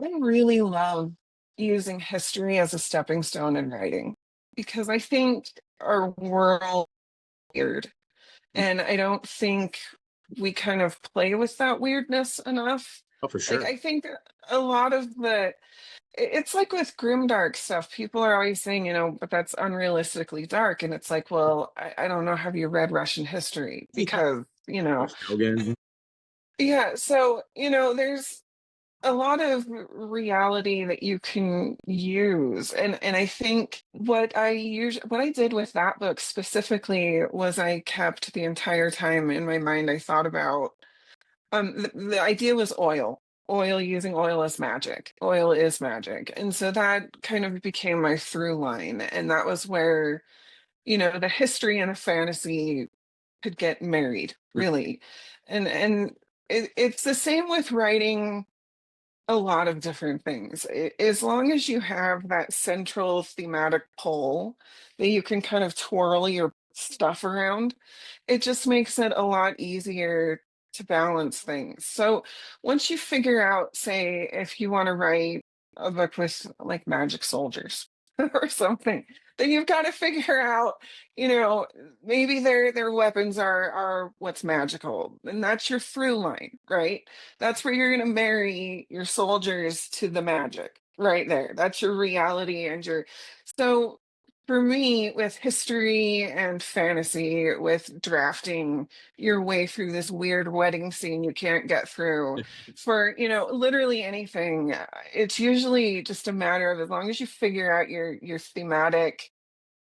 I really love using history as a stepping stone in writing because I think our world is weird. And I don't think we kind of play with that weirdness enough. Oh, for Like, sure. I think a lot of it's like with grimdark stuff. People are always saying, but that's unrealistically dark. And it's like, well, I don't know. Have you read Russian history? Yeah. Because, Watch Rogan. yeah. So, there's a lot of reality that you can use. And I think what I did with that book specifically was I kept the entire time in my mind, I thought about the idea was oil, using oil as magic. Oil is magic. And so that kind of became my through line. And that was where, the history and the fantasy could get married, really. And it's the same with writing a lot of different things. As long as you have that central thematic pole that you can kind of twirl your stuff around, it just makes it a lot easier to balance things. So once you figure out, say, if you want to write a book with like magic soldiers or something, then you've got to figure out, you know, maybe their weapons are what's magical, and that's your through line, right? That's where you're going to marry your soldiers to the magic right there. That's your reality and your so for me, with history and fantasy, with drafting your way through this weird wedding scene you can't get through, for literally anything, it's usually just a matter of, as long as you figure out your thematic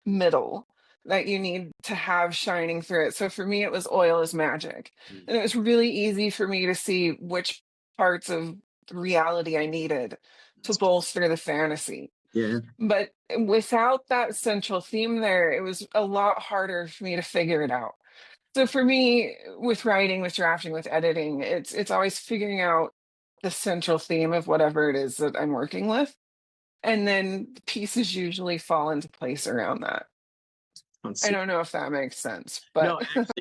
middle that you need to have shining through it. So for me, it was oil is magic, and it was really easy for me to see which parts of reality I needed to bolster the fantasy. Yeah. But without that central theme there, it was a lot harder for me to figure it out. So for me, with writing, with drafting, with editing, it's always figuring out the central theme of whatever it is that I'm working with. And then the pieces usually fall into place around that. Let's I see. don't know if that makes sense, but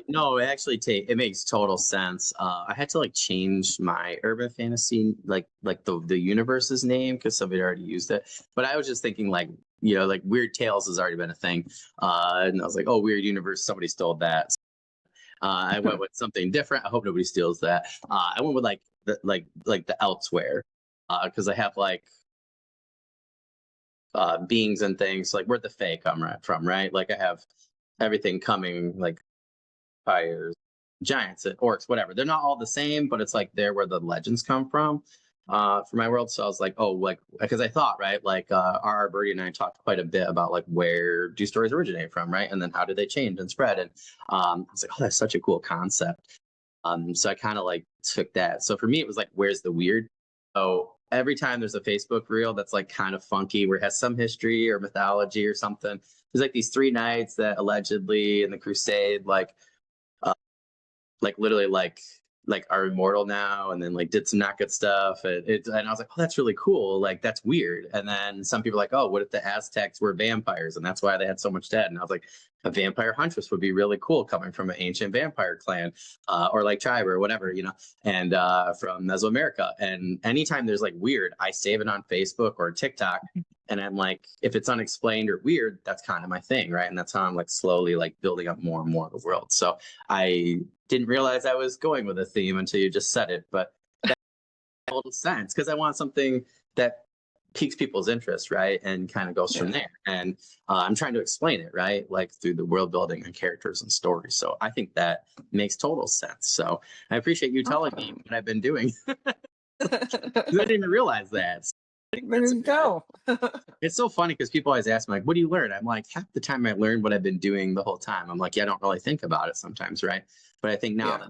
No, it makes total sense. I had to like change my urban fantasy, like the universe's name because somebody already used it. But I was just thinking like, like Weird Tales has already been a thing, and I was like, oh, Weird Universe, somebody stole that. I went with something different. I hope nobody steals that. I went with like the Elsewhere, because I have like beings and things like where the Fae come from, right? Like I have everything coming like fires, giants, orcs, whatever. They're not all the same, but it's like they're where the legends come from for my world. So I was like, oh, like because I thought, right, like R. Birdie and I talked quite a bit about like where do stories originate from, right, and then how do they change and spread. And I was like, oh, that's such a cool concept. So I kind of like took that. So for me, it was like, where's the weird? So every time there's a Facebook reel that's like kind of funky, where it has some history or mythology or something. There's like these three knights that allegedly in the Crusade, like literally like are immortal now and then like did some not good stuff and I was like, oh, that's really cool, like that's weird. And then some people are like, oh, what if the Aztecs were vampires and that's why they had so much dead? And I was like, a vampire huntress would be really cool coming from an ancient vampire clan, or like tribe or whatever, and from Mesoamerica. And anytime there's like weird, I save it on Facebook or TikTok, and I'm like, if it's unexplained or weird, that's kind of my thing, right? And that's how I'm like slowly like building up more and more of the world. So I didn't realize I was going with a theme until you just said it, but that makes total sense because I want something that piques people's interest, right, and kind of goes from yeah. there. And I'm trying to explain it, right, like through the world building and characters and stories. So I think that makes total sense. So I appreciate you telling me Awesome. what I've been doing. I didn't even realize that. I think There you go. it's so funny because people always ask me, like, what do you learn? I'm like, half the time I learn what I've been doing the whole time. I'm like, yeah, I don't really think about it sometimes, right? But I think now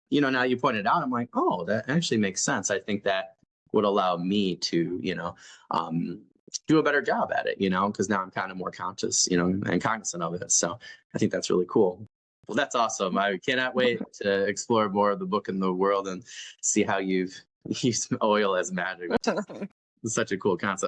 Yeah. that, now you pointed out, I'm like, oh, that actually makes sense. I think that would allow me to, um, do a better job at it, because now I'm kind of more conscious, and cognizant of it. So I think that's really cool. Well, that's awesome. I cannot wait to explore more of the book and the world and see how you've used oil as magic. It's such a cool concept.